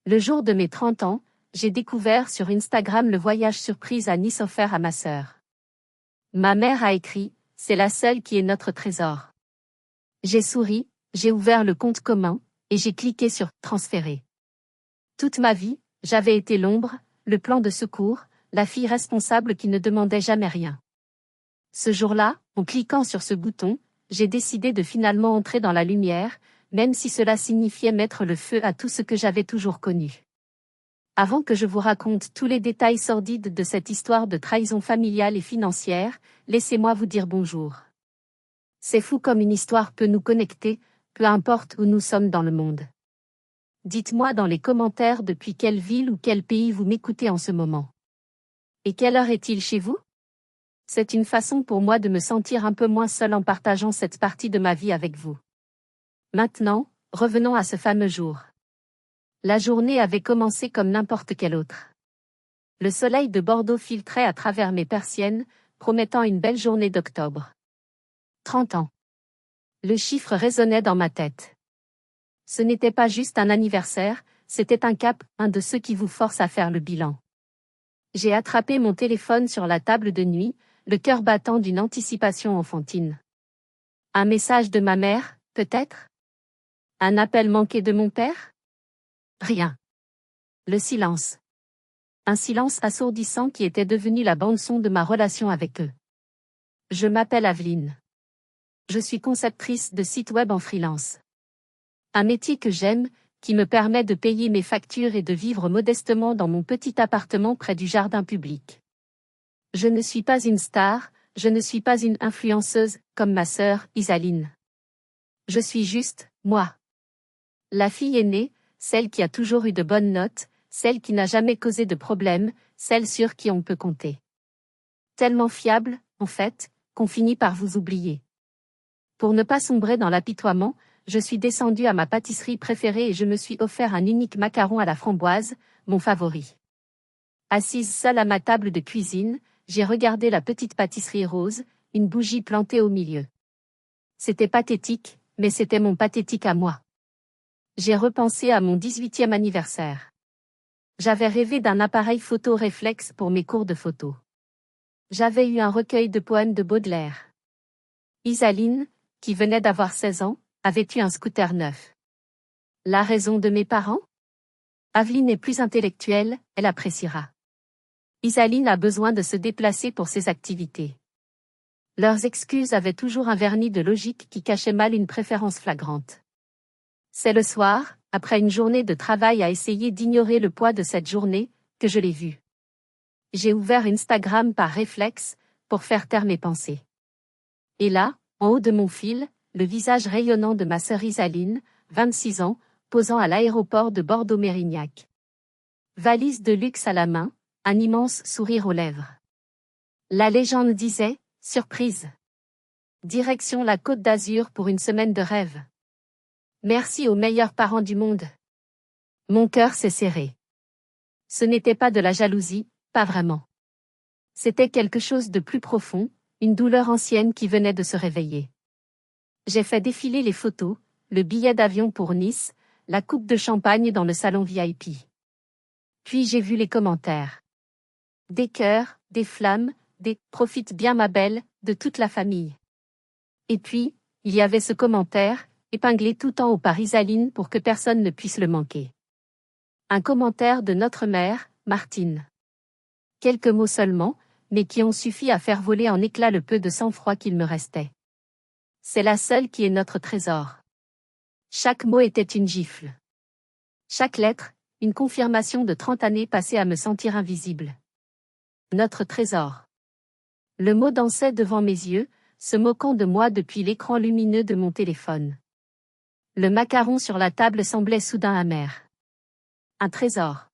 Le jour de mes 30 ans, j'ai découvert sur Instagram le voyage surprise à Nice offert à ma sœur. Ma mère a écrit, c'est la seule qui est notre trésor. J'ai souri, j'ai ouvert le compte commun, et j'ai cliqué sur transférer. Toute ma vie, j'avais été l'ombre, le plan de secours, la fille responsable qui ne demandait jamais rien. Ce jour-là, en cliquant sur ce bouton, j'ai décidé de finalement entrer dans la lumière, même si cela signifiait mettre le feu à tout ce que j'avais toujours connu. Avant que je vous raconte tous les détails sordides de cette histoire de trahison familiale et financière, laissez-moi vous dire bonjour. C'est fou comme une histoire peut nous connecter, peu importe où nous sommes dans le monde. Dites-moi dans les commentaires depuis quelle ville ou quel pays vous m'écoutez en ce moment. Et quelle heure est-il chez vous? C'est une façon pour moi de me sentir un peu moins seule en partageant cette partie de ma vie avec vous. Maintenant, revenons à ce fameux jour. La journée avait commencé comme n'importe quelle autre. Le soleil de Bordeaux filtrait à travers mes persiennes, promettant une belle journée d'octobre. 30 ans. Le chiffre résonnait dans ma tête. Ce n'était pas juste un anniversaire, c'était un cap, un de ceux qui vous forcent à faire le bilan. J'ai attrapé mon téléphone sur la table de nuit, le cœur battant d'une anticipation enfantine. Un message de ma mère, peut-être? Un appel manqué de mon père? Rien. Le silence. Un silence assourdissant qui était devenu la bande-son de ma relation avec eux. Je m'appelle Aveline. Je suis conceptrice de sites web en freelance. Un métier que j'aime, qui me permet de payer mes factures et de vivre modestement dans mon petit appartement près du jardin public. Je ne suis pas une star, je ne suis pas une influenceuse, comme ma sœur, Isaline. Je suis juste, moi. La fille aînée, celle qui a toujours eu de bonnes notes, celle qui n'a jamais causé de problème, celle sur qui on peut compter. Tellement fiable, en fait, qu'on finit par vous oublier. Pour ne pas sombrer dans l'apitoiement, je suis descendue à ma pâtisserie préférée et je me suis offert un unique macaron à la framboise, mon favori. Assise seule à ma table de cuisine, j'ai regardé la petite pâtisserie rose, une bougie plantée au milieu. C'était pathétique, mais c'était mon pathétique à moi. J'ai repensé à mon 18e anniversaire. J'avais rêvé d'un appareil photo réflexe pour mes cours de photo. J'avais eu un recueil de poèmes de Baudelaire. Isaline, qui venait d'avoir 16 ans, avait eu un scooter neuf. La raison de mes parents? Aveline est plus intellectuelle, elle appréciera. Isaline a besoin de se déplacer pour ses activités. Leurs excuses avaient toujours un vernis de logique qui cachait mal une préférence flagrante. C'est le soir, après une journée de travail à essayer d'ignorer le poids de cette journée, que je l'ai vue. J'ai ouvert Instagram par réflexe, pour faire taire mes pensées. Et là, en haut de mon fil, le visage rayonnant de ma sœur Isaline, 26 ans, posant à l'aéroport de Bordeaux-Mérignac. Valise de luxe à la main, un immense sourire aux lèvres. La légende disait, surprise. Direction la Côte d'Azur pour une semaine de rêve. Merci aux meilleurs parents du monde. Mon cœur s'est serré. Ce n'était pas de la jalousie, pas vraiment. C'était quelque chose de plus profond, une douleur ancienne qui venait de se réveiller. J'ai fait défiler les photos, le billet d'avion pour Nice, la coupe de champagne dans le salon VIP. Puis j'ai vu les commentaires. Des cœurs, des flammes, des « profite bien ma belle » de toute la famille. Et puis, il y avait ce commentaire, épinglé tout en haut par Isaline pour que personne ne puisse le manquer. Un commentaire de notre mère, Martine. Quelques mots seulement, mais qui ont suffi à faire voler en éclats le peu de sang-froid qu'il me restait. C'est la seule qui est notre trésor. Chaque mot était une gifle. Chaque lettre, une confirmation de 30 années passées à me sentir invisible. Notre trésor. Le mot dansait devant mes yeux, se moquant de moi depuis l'écran lumineux de mon téléphone. Le macaron sur la table semblait soudain amer. Un trésor.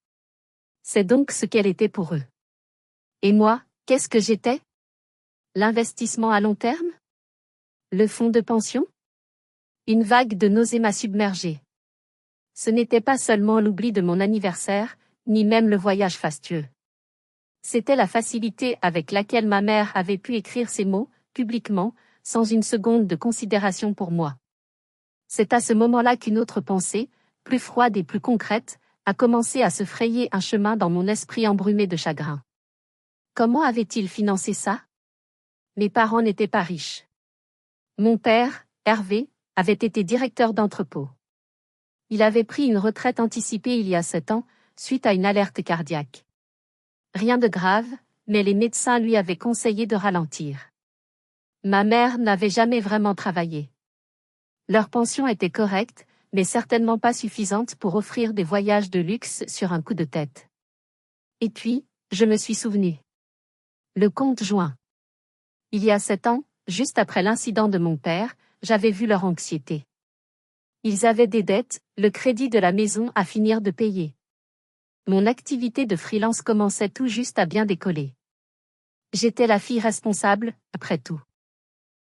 C'est donc ce qu'elle était pour eux. Et moi, qu'est-ce que j'étais? L'investissement à long terme? Le fonds de pension? Une vague de nausées m'a submergée. Ce n'était pas seulement l'oubli de mon anniversaire, ni même le voyage fastueux. C'était la facilité avec laquelle ma mère avait pu écrire ces mots, publiquement, sans une seconde de considération pour moi. C'est à ce moment-là qu'une autre pensée, plus froide et plus concrète, a commencé à se frayer un chemin dans mon esprit embrumé de chagrin. Comment avait-il financé ça? Mes parents n'étaient pas riches. Mon père, Hervé, avait été directeur d'entrepôt. Il avait pris une retraite anticipée il y a 7 ans, suite à une alerte cardiaque. Rien de grave, mais les médecins lui avaient conseillé de ralentir. Ma mère n'avait jamais vraiment travaillé. Leur pension était correcte, mais certainement pas suffisante pour offrir des voyages de luxe sur un coup de tête. Et puis, je me suis souvenu. Le compte joint. Il y a 7 ans, juste après l'incident de mon père, j'avais vu leur anxiété. Ils avaient des dettes, le crédit de la maison à finir de payer. Mon activité de freelance commençait tout juste à bien décoller. J'étais la fille responsable, après tout.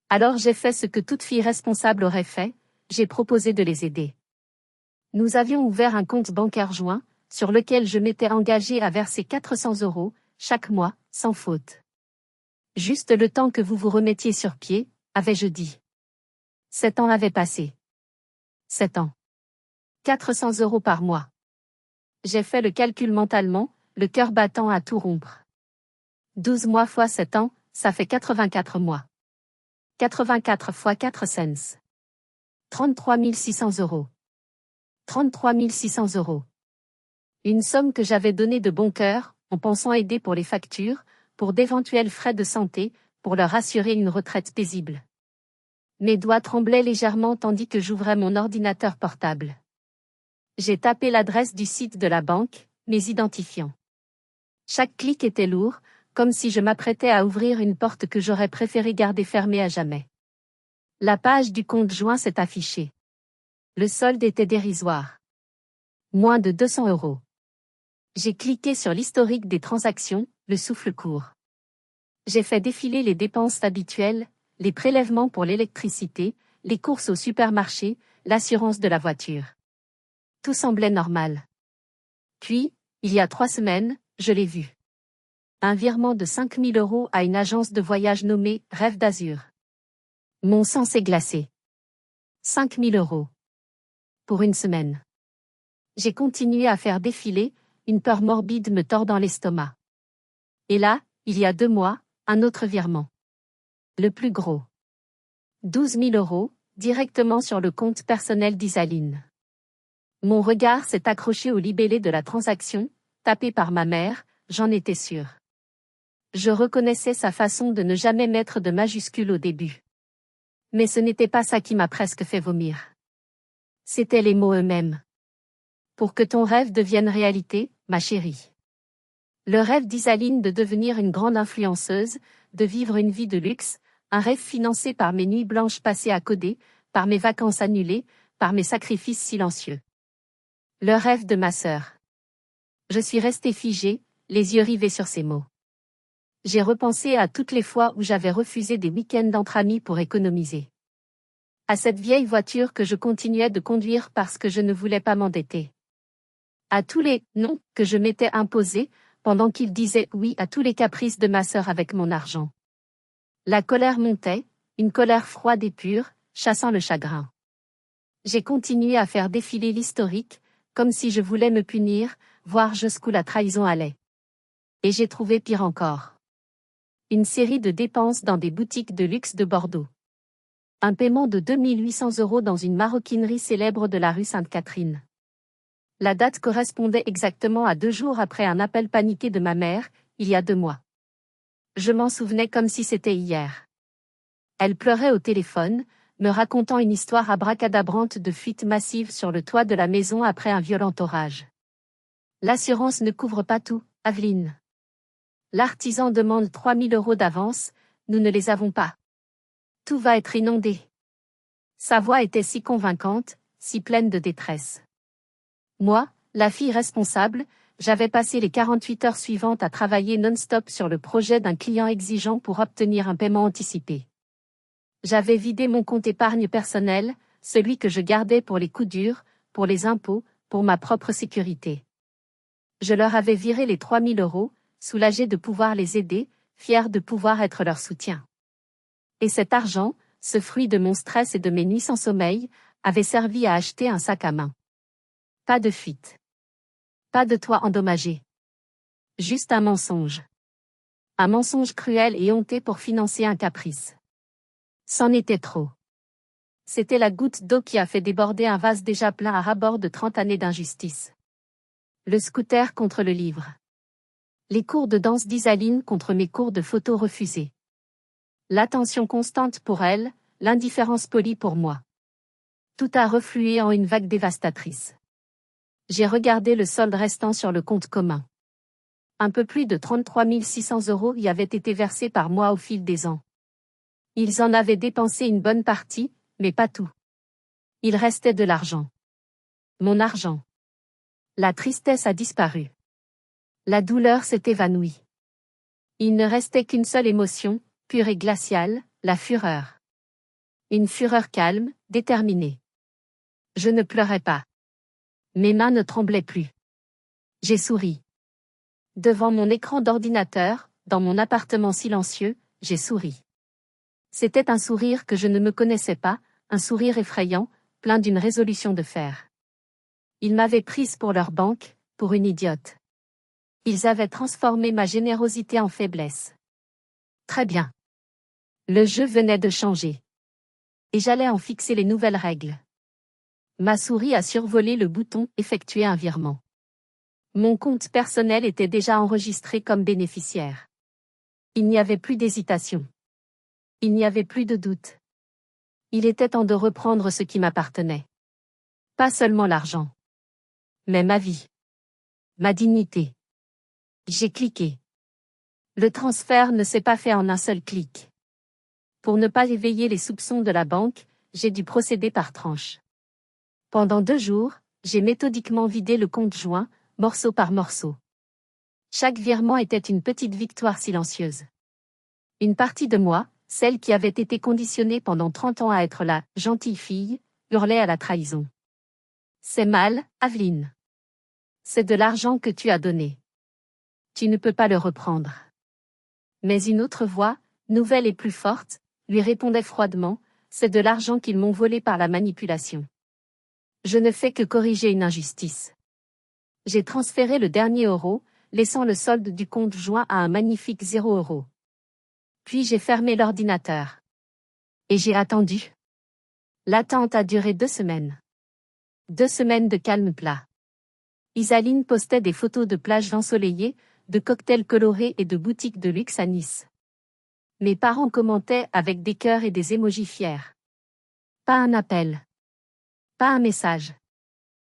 Alors j'ai fait ce que toute fille responsable aurait fait, j'ai proposé de les aider. Nous avions ouvert un compte bancaire joint, sur lequel je m'étais engagé à verser 400 € chaque mois, sans faute. Juste le temps que vous vous remettiez sur pied, avais-je dit. 7 ans avaient passé. 7 ans. 400 € par mois. J'ai fait le calcul mentalement, le cœur battant à tout rompre. 12 mois fois 7 ans, ça fait 84 mois. 84 fois 4 cents. 33 600 €. 33 600 €. Une somme que j'avais donnée de bon cœur, en pensant aider pour les factures, pour d'éventuels frais de santé, pour leur assurer une retraite paisible. Mes doigts tremblaient légèrement tandis que j'ouvrais mon ordinateur portable. J'ai tapé l'adresse du site de la banque, mes identifiants. Chaque clic était lourd, comme si je m'apprêtais à ouvrir une porte que j'aurais préféré garder fermée à jamais. La page du compte joint s'est affichée. Le solde était dérisoire. Moins de 200 €. J'ai cliqué sur l'historique des transactions, le souffle court. J'ai fait défiler les dépenses habituelles, les prélèvements pour l'électricité, les courses au supermarché, l'assurance de la voiture. Tout semblait normal. Puis, il y a 3 semaines, je l'ai vu. Un virement de 5 000 € à une agence de voyage nommée Rêve d'Azur. Mon sang s'est glacé. 5 000 €. Pour une semaine. J'ai continué à faire défiler, une peur morbide me tordant l'estomac. Et là, il y a 2 mois, un autre virement. Le plus gros. 12 000 €, directement sur le compte personnel d'Isaline. Mon regard s'est accroché au libellé de la transaction, tapé par ma mère, j'en étais sûre. Je reconnaissais sa façon de ne jamais mettre de majuscule au début. Mais ce n'était pas ça qui m'a presque fait vomir. C'étaient les mots eux-mêmes. Pour que ton rêve devienne réalité, ma chérie. Le rêve d'Isaline de devenir une grande influenceuse, de vivre une vie de luxe, un rêve financé par mes nuits blanches passées à coder, par mes vacances annulées, par mes sacrifices silencieux. Le rêve de ma sœur. Je suis restée figée, les yeux rivés sur ces mots. J'ai repensé à toutes les fois où j'avais refusé des week-ends entre amis pour économiser. À cette vieille voiture que je continuais de conduire parce que je ne voulais pas m'endetter. À tous les « non » que je m'étais imposés, pendant qu'il disait oui à tous les caprices de ma sœur avec mon argent. La colère montait, une colère froide et pure, chassant le chagrin. J'ai continué à faire défiler l'historique, comme si je voulais me punir, voir jusqu'où la trahison allait. Et j'ai trouvé pire encore. Une série de dépenses dans des boutiques de luxe de Bordeaux. Un paiement de 2 800 € dans une maroquinerie célèbre de la rue Sainte-Catherine. La date correspondait exactement à 2 jours après un appel paniqué de ma mère, il y a 2 mois. Je m'en souvenais comme si c'était hier. Elle pleurait au téléphone, me racontant une histoire abracadabrante de fuite massive sur le toit de la maison après un violent orage. L'assurance ne couvre pas tout, Aveline. L'artisan demande 3 000 € d'avance, nous ne les avons pas. Tout va être inondé. Sa voix était si convaincante, si pleine de détresse. Moi, la fille responsable, j'avais passé les 48 heures suivantes à travailler non-stop sur le projet d'un client exigeant pour obtenir un paiement anticipé. J'avais vidé mon compte épargne personnel, celui que je gardais pour les coups durs, pour les impôts, pour ma propre sécurité. Je leur avais viré les 3 000 €, soulagée de pouvoir les aider, fière de pouvoir être leur soutien. Et cet argent, ce fruit de mon stress et de mes nuits sans sommeil, avait servi à acheter un sac à main. Pas de fuite. Pas de toit endommagé. Juste un mensonge. Un mensonge cruel et honté pour financer un caprice. C'en était trop. C'était la goutte d'eau qui a fait déborder un vase déjà plein à ras-bord de 30 années d'injustice. Le scooter contre le livre. Les cours de danse d'Isaline contre mes cours de photo refusés. L'attention constante pour elle, l'indifférence polie pour moi. Tout a reflué en une vague dévastatrice. J'ai regardé le solde restant sur le compte commun. Un peu plus de 33 600 € y avaient été versés par mois au fil des ans. Ils en avaient dépensé une bonne partie, mais pas tout. Il restait de l'argent. Mon argent. La tristesse a disparu. La douleur s'est évanouie. Il ne restait qu'une seule émotion, pure et glaciale, la fureur. Une fureur calme, déterminée. Je ne pleurais pas. Mes mains ne tremblaient plus. J'ai souri. Devant mon écran d'ordinateur, dans mon appartement silencieux, j'ai souri. C'était un sourire que je ne me connaissais pas, un sourire effrayant, plein d'une résolution de fer. Ils m'avaient prise pour leur banque, pour une idiote. Ils avaient transformé ma générosité en faiblesse. Très bien. Le jeu venait de changer. Et j'allais en fixer les nouvelles règles. Ma souris a survolé le bouton « Effectuer un virement ». Mon compte personnel était déjà enregistré comme bénéficiaire. Il n'y avait plus d'hésitation. Il n'y avait plus de doute. Il était temps de reprendre ce qui m'appartenait. Pas seulement l'argent. Mais ma vie. Ma dignité. J'ai cliqué. Le transfert ne s'est pas fait en un seul clic. Pour ne pas éveiller les soupçons de la banque, j'ai dû procéder par tranches. Pendant 2 jours, j'ai méthodiquement vidé le compte joint, morceau par morceau. Chaque virement était une petite victoire silencieuse. Une partie de moi, celle qui avait été conditionnée pendant 30 ans à être la « gentille fille », hurlait à la trahison. C'est mal, Aveline. C'est de l'argent que tu as donné. Tu ne peux pas le reprendre. Mais une autre voix, nouvelle et plus forte, lui répondait froidement, c'est de l'argent qu'ils m'ont volé par la manipulation. Je ne fais que corriger une injustice. J'ai transféré le dernier euro, laissant le solde du compte joint à un magnifique 0 €. Puis j'ai fermé l'ordinateur. Et j'ai attendu. L'attente a duré 2 semaines. 2 semaines de calme plat. Isaline postait des photos de plages ensoleillées, de cocktails colorés et de boutiques de luxe à Nice. Mes parents commentaient avec des cœurs et des émojis fiers. Pas un appel. Pas un message.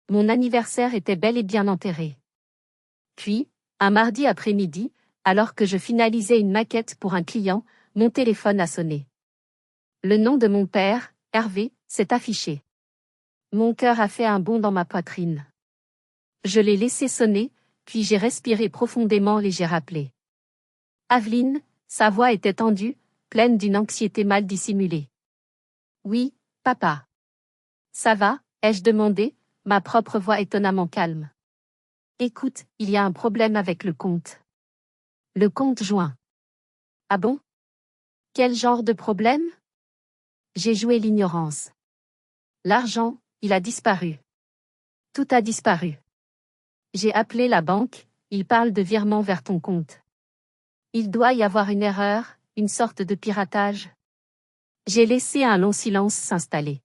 Mon anniversaire était bel et bien enterré. Puis, un mardi après-midi, alors que je finalisais une maquette pour un client, mon téléphone a sonné. Le nom de mon père, Hervé, s'est affiché. Mon cœur a fait un bond dans ma poitrine. Je l'ai laissé sonner, puis j'ai respiré profondément et j'ai rappelé. Aveline, sa voix était tendue, pleine d'une anxiété mal dissimulée. Oui, papa. Ça va, ai-je demandé, ma propre voix étonnamment calme. Écoute, il y a un problème avec le compte. Le compte joint. Ah bon? Quel genre de problème? J'ai joué l'ignorance. L'argent, il a disparu. Tout a disparu. J'ai appelé la banque, ils parlent de virement vers ton compte. Il doit y avoir une erreur, une sorte de piratage. J'ai laissé un long silence s'installer.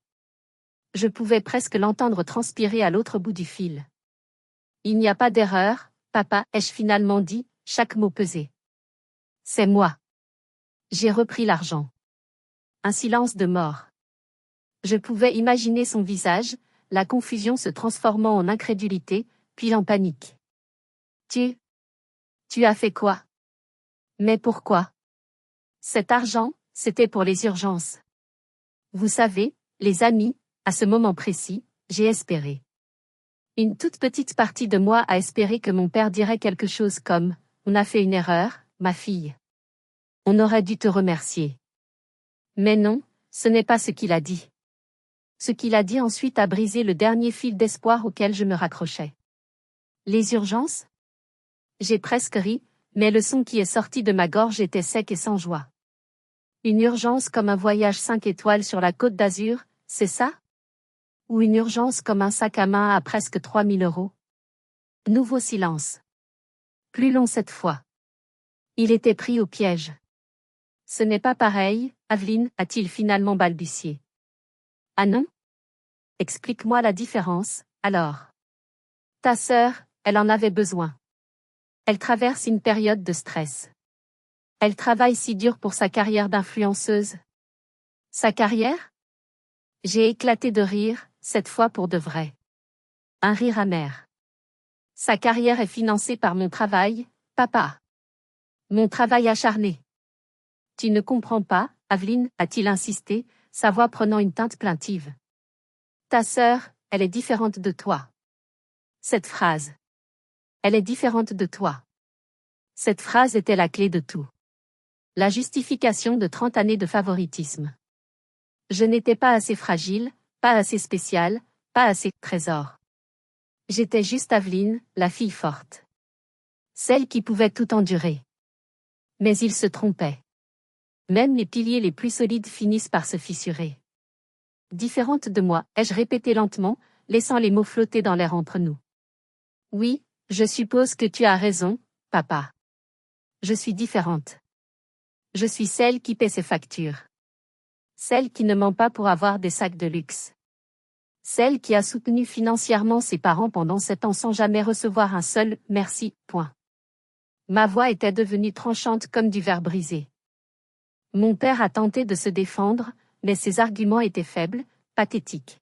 Je pouvais presque l'entendre transpirer à l'autre bout du fil. Il n'y a pas d'erreur, papa, ai-je finalement dit, chaque mot pesé. C'est moi. J'ai repris l'argent. Un silence de mort. Je pouvais imaginer son visage, la confusion se transformant en incrédulité, puis en panique. Tu as fait quoi? Mais pourquoi? Cet argent, c'était pour les urgences. Vous savez, les amis, à ce moment précis, j'ai espéré. Une toute petite partie de moi a espéré que mon père dirait quelque chose comme « On a fait une erreur, ma fille. On aurait dû te remercier. » Mais non, ce n'est pas ce qu'il a dit. Ce qu'il a dit ensuite a brisé le dernier fil d'espoir auquel je me raccrochais. Les urgences? J'ai presque ri, mais le son qui est sorti de ma gorge était sec et sans joie. Une urgence comme un voyage 5 étoiles sur la Côte d'Azur, c'est ça? Ou une urgence comme un sac à main à presque 3 000 €? Nouveau silence. Plus long cette fois. Il était pris au piège. Ce n'est pas pareil, Aveline, a-t-il finalement balbutié. Ah non? Explique-moi la différence, alors. Ta sœur, elle en avait besoin. Elle traverse une période de stress. Elle travaille si dur pour sa carrière d'influenceuse. Sa carrière? J'ai éclaté de rire, cette fois pour de vrai. Un rire amer. Sa carrière est financée par mon travail, papa. Mon travail acharné. Tu ne comprends pas, Aveline, a-t-il insisté, sa voix prenant une teinte plaintive. Ta sœur, elle est différente de toi. Cette phrase. Elle est différente de toi. Cette phrase était la clé de tout. La justification de 30 années de favoritisme. Je n'étais pas assez fragile, pas assez spéciale, pas assez trésor. J'étais juste Aveline, la fille forte. Celle qui pouvait tout endurer. Mais il se trompait. Même les piliers les plus solides finissent par se fissurer. Différente de moi, ai-je répété lentement, laissant les mots flotter dans l'air entre nous. Oui, je suppose que tu as raison, papa. Je suis différente. Je suis celle qui paie ses factures. Celle qui ne ment pas pour avoir des sacs de luxe. Celle qui a soutenu financièrement ses parents pendant 7 ans sans jamais recevoir un seul « merci ». Ma voix était devenue tranchante comme du verre brisé. Mon père a tenté de se défendre, mais ses arguments étaient faibles, pathétiques.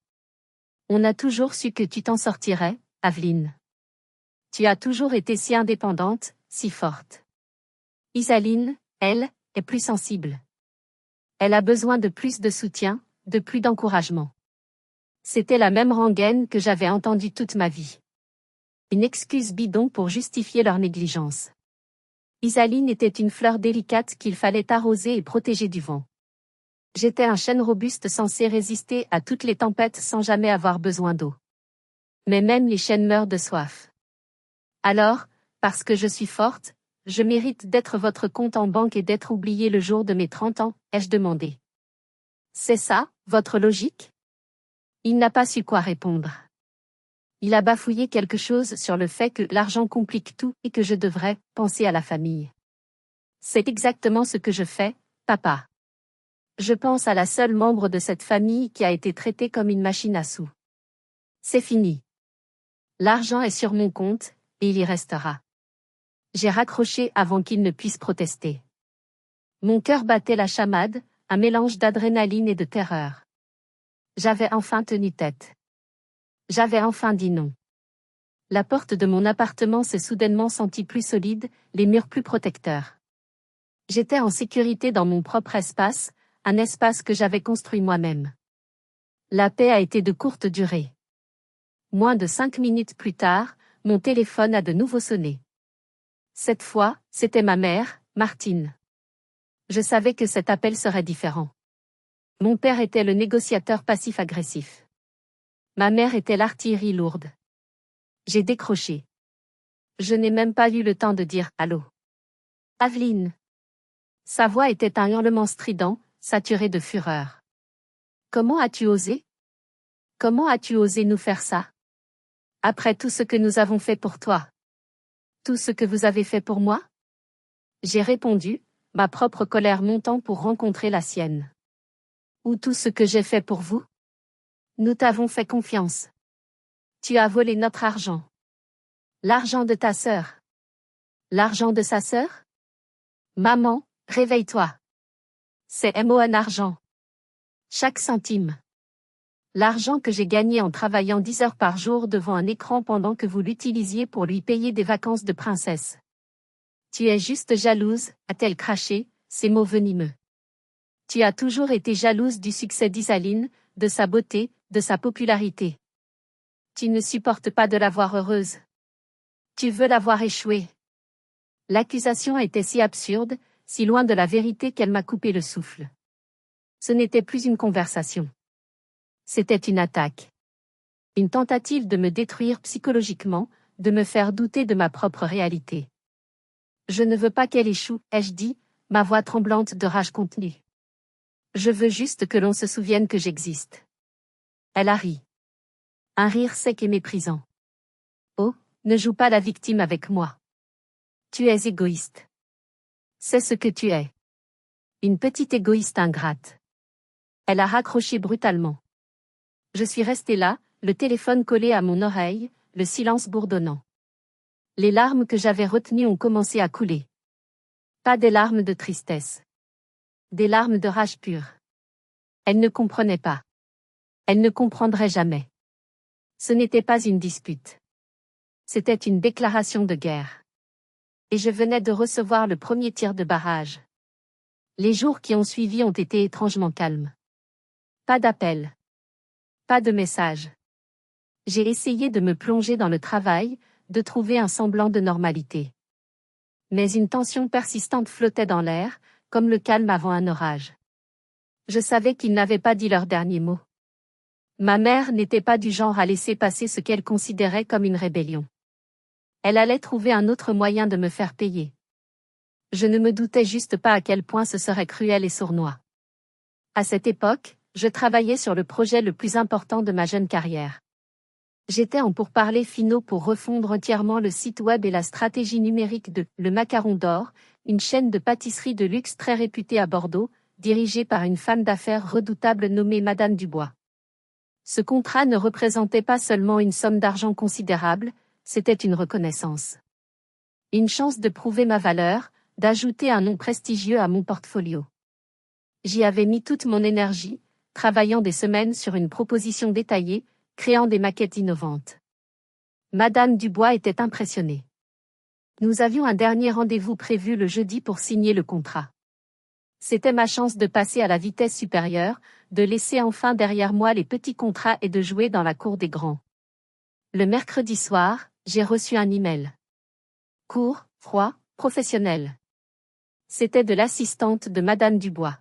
On a toujours su que tu t'en sortirais, Aveline. Tu as toujours été si indépendante, si forte. Isaline, elle, est plus sensible. Elle a besoin de plus de soutien, de plus d'encouragement. C'était la même rengaine que j'avais entendue toute ma vie. Une excuse bidon pour justifier leur négligence. Isaline était une fleur délicate qu'il fallait arroser et protéger du vent. J'étais un chêne robuste censé résister à toutes les tempêtes sans jamais avoir besoin d'eau. Mais même les chênes meurent de soif. Alors, parce que je suis forte, je mérite d'être votre compte en banque et d'être oubliée le jour de mes 30 ans, ai-je demandé. C'est ça, votre logique? Il n'a pas su quoi répondre. Il a bafouillé quelque chose sur le fait que l'argent complique tout et que je devrais penser à la famille. C'est exactement ce que je fais, papa. Je pense à la seule membre de cette famille qui a été traitée comme une machine à sous. C'est fini. L'argent est sur mon compte, et il y restera. J'ai raccroché avant qu'il ne puisse protester. Mon cœur battait la chamade, un mélange d'adrénaline et de terreur. J'avais enfin tenu tête. J'avais enfin dit non. La porte de mon appartement s'est soudainement sentie plus solide, les murs plus protecteurs. J'étais en sécurité dans mon propre espace, un espace que j'avais construit moi-même. La paix a été de courte durée. Moins de 5 minutes plus tard, mon téléphone a de nouveau sonné. Cette fois, c'était ma mère, Martine. Je savais que cet appel serait différent. Mon père était le négociateur passif-agressif. Ma mère était l'artillerie lourde. J'ai décroché. Je n'ai même pas eu le temps de dire « Allô ». Aveline. Sa voix était un hurlement strident, saturé de fureur. Comment as-tu osé? Comment as-tu osé nous faire ça? Après tout ce que nous avons fait pour toi. Tout ce que vous avez fait pour moi? J'ai répondu, ma propre colère montant pour rencontrer la sienne. Ou tout ce que j'ai fait pour vous? Nous t'avons fait confiance. Tu as volé notre argent. L'argent de ta sœur. L'argent de sa sœur? Maman, réveille-toi. C'est mon argent. Chaque centime. L'argent que j'ai gagné en travaillant 10 heures par jour devant un écran pendant que vous l'utilisiez pour lui payer des vacances de princesse. Tu es juste jalouse, a-t-elle craché, ces mots venimeux. Tu as toujours été jalouse du succès d'Isaline, de sa beauté, de sa popularité. Tu ne supportes pas de la voir heureuse. Tu veux la voir échouer. L'accusation était si absurde, si loin de la vérité qu'elle m'a coupé le souffle. Ce n'était plus une conversation. C'était une attaque. Une tentative de me détruire psychologiquement, de me faire douter de ma propre réalité. Je ne veux pas qu'elle échoue, ai-je dit, ma voix tremblante de rage contenue. Je veux juste que l'on se souvienne que j'existe. Elle a ri. Un rire sec et méprisant. Oh, Ne joue pas la victime avec moi. Tu es égoïste. C'est ce que tu es. Une petite égoïste ingrate. Elle a raccroché brutalement. Je suis resté là, le téléphone collé à mon oreille, le silence bourdonnant. Les larmes que j'avais retenues ont commencé à couler. Pas des larmes de tristesse. Des larmes de rage pure. Elle ne comprenait pas. Elle ne comprendrait jamais. Ce n'était pas une dispute. C'était une déclaration de guerre. Et je venais de recevoir le premier tir de barrage. Les jours qui ont suivi ont été étrangement calmes. Pas d'appel. Pas de message. J'ai essayé de me plonger dans le travail, de trouver un semblant de normalité. Mais une tension persistante flottait dans l'air, comme le calme avant un orage. Je savais qu'ils n'avaient pas dit leur dernier mot. Ma mère n'était pas du genre à laisser passer ce qu'elle considérait comme une rébellion. Elle allait trouver un autre moyen de me faire payer. Je ne me doutais juste pas à quel point ce serait cruel et sournois. À cette époque, je travaillais sur le projet le plus important de ma jeune carrière. J'étais en pourparlers finaux pour refondre entièrement le site web et la stratégie numérique de Le Macaron d'Or, une chaîne de pâtisserie de luxe très réputée à Bordeaux, dirigée par une femme d'affaires redoutable nommée Madame Dubois. Ce contrat ne représentait pas seulement une somme d'argent considérable, c'était une reconnaissance. Une chance de prouver ma valeur, d'ajouter un nom prestigieux à mon portfolio. J'y avais mis toute mon énergie, travaillant des semaines sur une proposition détaillée, créant des maquettes innovantes. Madame Dubois était impressionnée. Nous avions un dernier rendez-vous prévu le jeudi pour signer le contrat. C'était ma chance de passer à la vitesse supérieure, de laisser enfin derrière moi les petits contrats et de jouer dans la cour des grands. Le mercredi soir, j'ai reçu un email. Court, froid, professionnel. C'était de l'assistante de Madame Dubois.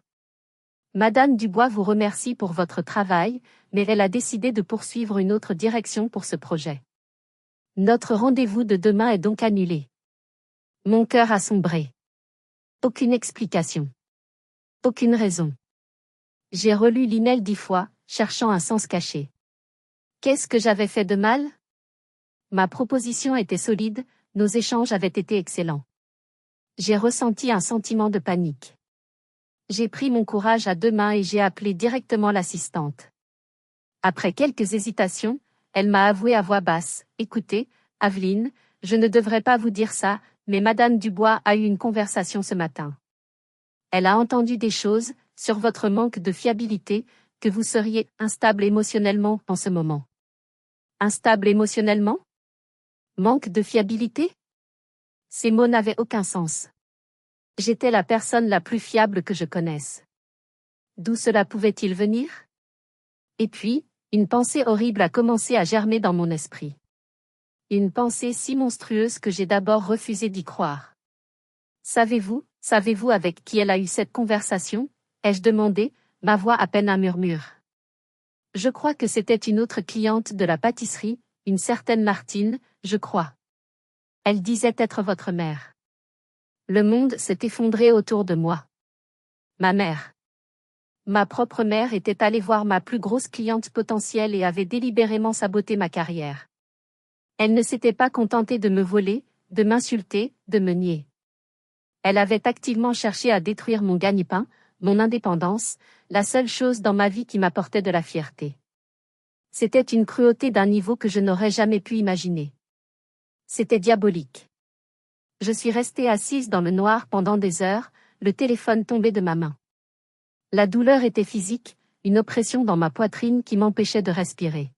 Madame Dubois vous remercie pour votre travail, mais elle a décidé de poursuivre une autre direction pour ce projet. Notre rendez-vous de demain est donc annulé. Mon cœur a sombré. Aucune explication. Aucune raison. J'ai relu l'email 10 fois, cherchant un sens caché. Qu'est-ce que j'avais fait de mal? Ma proposition était solide, nos échanges avaient été excellents. J'ai ressenti un sentiment de panique. J'ai pris mon courage à deux mains et j'ai appelé directement l'assistante. Après quelques hésitations, elle m'a avoué à voix basse, « Écoutez, Aveline, je ne devrais pas vous dire ça, mais Madame Dubois a eu une conversation ce matin. Elle a entendu des choses, sur votre manque de fiabilité, que vous seriez instable émotionnellement en ce moment. » Instable émotionnellement? Manque de fiabilité? Ces mots n'avaient aucun sens. J'étais la personne la plus fiable que je connaisse. D'où cela pouvait-il venir? Et puis, une pensée horrible a commencé à germer dans mon esprit. Une pensée si monstrueuse que j'ai d'abord refusé d'y croire. Savez-vous avec qui elle a eu cette conversation? Ai-je demandé, ma voix à peine un murmure. Je crois que c'était une autre cliente de la pâtisserie, une certaine Martine, je crois. Elle disait être votre mère. Le monde s'est effondré autour de moi. Ma mère. Ma propre mère était allée voir ma plus grosse cliente potentielle et avait délibérément saboté ma carrière. Elle ne s'était pas contentée de me voler, de m'insulter, de me nier. Elle avait activement cherché à détruire mon gagne-pain, mon indépendance, la seule chose dans ma vie qui m'apportait de la fierté. C'était une cruauté d'un niveau que je n'aurais jamais pu imaginer. C'était diabolique. Je suis restée assise dans le noir pendant des heures, le téléphone tombé de ma main. La douleur était physique, une oppression dans ma poitrine qui m'empêchait de respirer.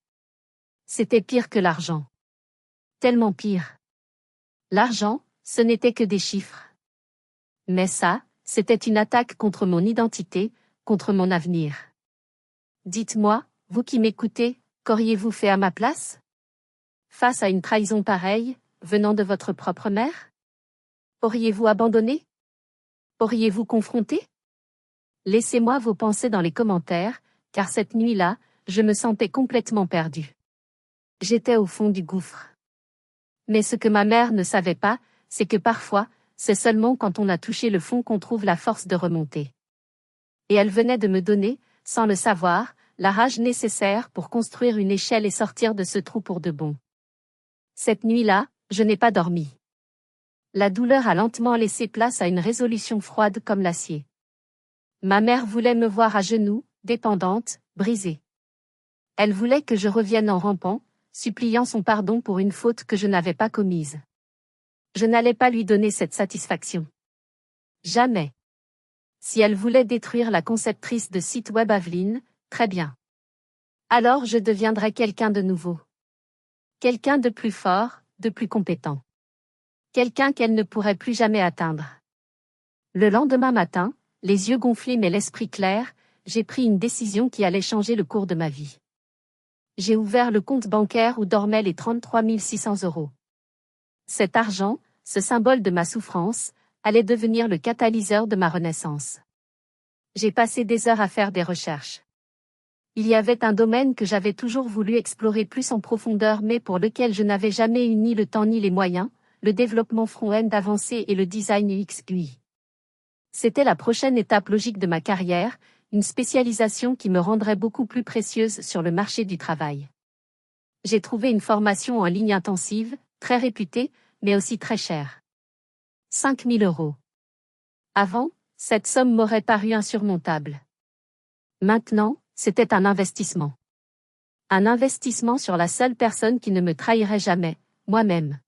C'était pire que l'argent. Tellement pire. L'argent, ce n'était que des chiffres. Mais ça, c'était une attaque contre mon identité, contre mon avenir. Dites-moi, vous qui m'écoutez, qu'auriez-vous fait à ma place? Face à une trahison pareille, venant de votre propre mère? Auriez-vous abandonné? Auriez-vous confronté? Laissez-moi vos pensées dans les commentaires, car cette nuit-là, je me sentais complètement perdue. J'étais au fond du gouffre. Mais ce que ma mère ne savait pas, c'est que parfois, c'est seulement quand on a touché le fond qu'on trouve la force de remonter. Et elle venait de me donner, sans le savoir, la rage nécessaire pour construire une échelle et sortir de ce trou pour de bon. Cette nuit-là, je n'ai pas dormi. La douleur a lentement laissé place à une résolution froide comme l'acier. Ma mère voulait me voir à genoux, dépendante, brisée. Elle voulait que je revienne en rampant, suppliant son pardon pour une faute que je n'avais pas commise. Je n'allais pas lui donner cette satisfaction. Jamais. Si elle voulait détruire la conceptrice de site web Aveline, très bien. Alors je deviendrais quelqu'un de nouveau. Quelqu'un de plus fort, de plus compétent. Quelqu'un qu'elle ne pourrait plus jamais atteindre. Le lendemain matin, les yeux gonflés mais l'esprit clair, j'ai pris une décision qui allait changer le cours de ma vie. J'ai ouvert le compte bancaire où dormaient les 33 600 €. Cet argent, ce symbole de ma souffrance, allait devenir le catalyseur de ma renaissance. J'ai passé des heures à faire des recherches. Il y avait un domaine que j'avais toujours voulu explorer plus en profondeur mais pour lequel je n'avais jamais eu ni le temps ni les moyens, le développement front-end avancé et le design UX UI. C'était la prochaine étape logique de ma carrière, une spécialisation qui me rendrait beaucoup plus précieuse sur le marché du travail. J'ai trouvé une formation en ligne intensive, très réputée, mais aussi très chère. 5 000 €. Avant, cette somme m'aurait paru insurmontable. Maintenant, c'était un investissement. Un investissement sur la seule personne qui ne me trahirait jamais, moi-même.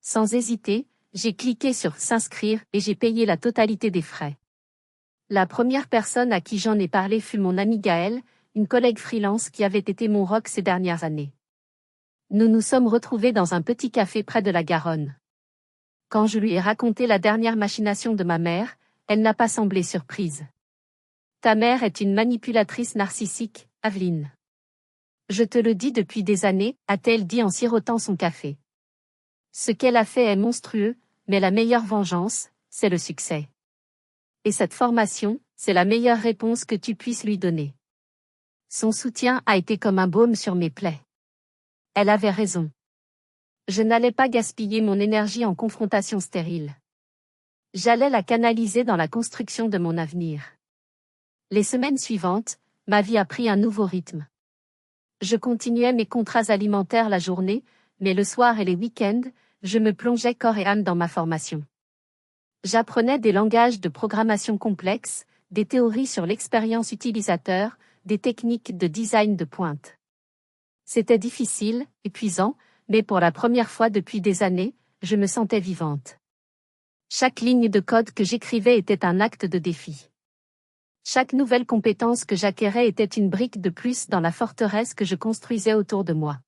Sans hésiter, j'ai cliqué sur s'inscrire et j'ai payé la totalité des frais. La première personne à qui j'en ai parlé fut mon amie Gaëlle, une collègue freelance qui avait été mon rock ces dernières années. Nous nous sommes retrouvés dans un petit café près de la Garonne. Quand je lui ai raconté la dernière machination de ma mère, elle n'a pas semblé surprise. Ta mère est une manipulatrice narcissique, Aveline. Je te le dis depuis des années, a-t-elle dit en sirotant son café. Ce qu'elle a fait est monstrueux, mais la meilleure vengeance, c'est le succès. Et cette formation, c'est la meilleure réponse que tu puisses lui donner. Son soutien a été comme un baume sur mes plaies. Elle avait raison. Je n'allais pas gaspiller mon énergie en confrontation stérile. J'allais la canaliser dans la construction de mon avenir. Les semaines suivantes, ma vie a pris un nouveau rythme. Je continuais mes contrats alimentaires la journée, mais le soir et les week-ends, je me plongeais corps et âme dans ma formation. J'apprenais des langages de programmation complexes, des théories sur l'expérience utilisateur, des techniques de design de pointe. C'était difficile, épuisant, mais pour la première fois depuis des années, je me sentais vivante. Chaque ligne de code que j'écrivais était un acte de défi. Chaque nouvelle compétence que j'acquérais était une brique de plus dans la forteresse que je construisais autour de moi.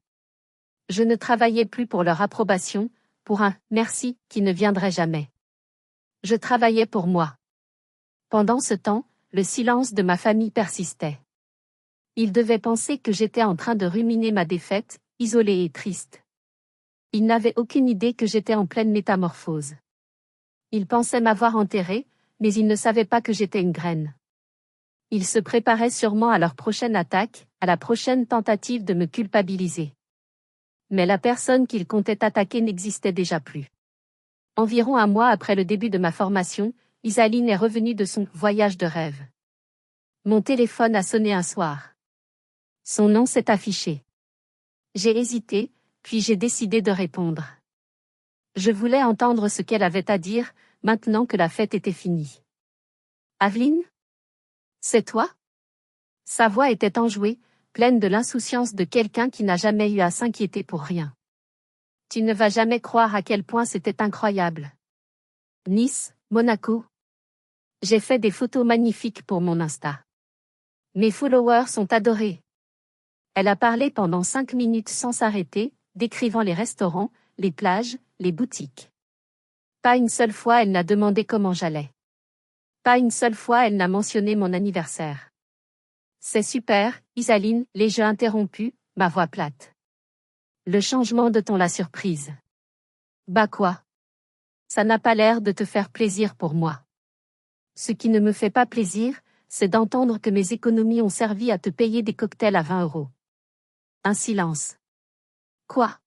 Je ne travaillais plus pour leur approbation, pour un « merci » qui ne viendrait jamais. Je travaillais pour moi. Pendant ce temps, le silence de ma famille persistait. Ils devaient penser que j'étais en train de ruminer ma défaite, isolée et triste. Ils n'avaient aucune idée que j'étais en pleine métamorphose. Ils pensaient m'avoir enterrée, mais ils ne savaient pas que j'étais une graine. Ils se préparaient sûrement à leur prochaine attaque, à la prochaine tentative de me culpabiliser. Mais la personne qu'ils comptaient attaquer n'existait déjà plus. Environ un mois après le début de ma formation, Isaline est revenue de son voyage de rêve. Mon téléphone a sonné un soir. Son nom s'est affiché. J'ai hésité, puis j'ai décidé de répondre. Je voulais entendre ce qu'elle avait à dire, maintenant que la fête était finie. Aveline ? C'est toi ? Sa voix était enjouée, pleine de l'insouciance de quelqu'un qui n'a jamais eu à s'inquiéter pour rien. Tu ne vas jamais croire à quel point c'était incroyable. Nice, Monaco. J'ai fait des photos magnifiques pour mon Insta. Mes followers sont adorés. Elle a parlé pendant 5 minutes sans s'arrêter, décrivant les restaurants, les plages, les boutiques. Pas une seule fois elle n'a demandé comment j'allais. Pas une seule fois elle n'a mentionné mon anniversaire. C'est super, Isaline, les jeux interrompus, ma voix plate. Le changement de ton l'a surprise. Bah quoi ? Ça n'a pas l'air de te faire plaisir pour moi. Ce qui ne me fait pas plaisir, c'est d'entendre que mes économies ont servi à te payer des cocktails à 20 €. Un silence. Quoi ?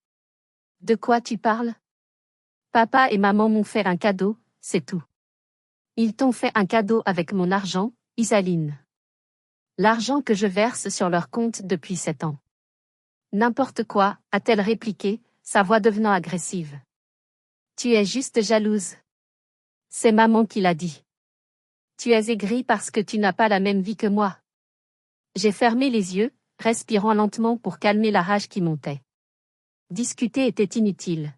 De quoi tu parles ? Papa et maman m'ont fait un cadeau, c'est tout. Ils t'ont fait un cadeau avec mon argent, Isaline. L'argent que je verse sur leur compte depuis 7 ans. N'importe quoi, a-t-elle répliqué, sa voix devenant agressive. Tu es juste jalouse. C'est maman qui l'a dit. Tu es aigrie parce que tu n'as pas la même vie que moi. J'ai fermé les yeux, respirant lentement pour calmer la rage qui montait. Discuter était inutile.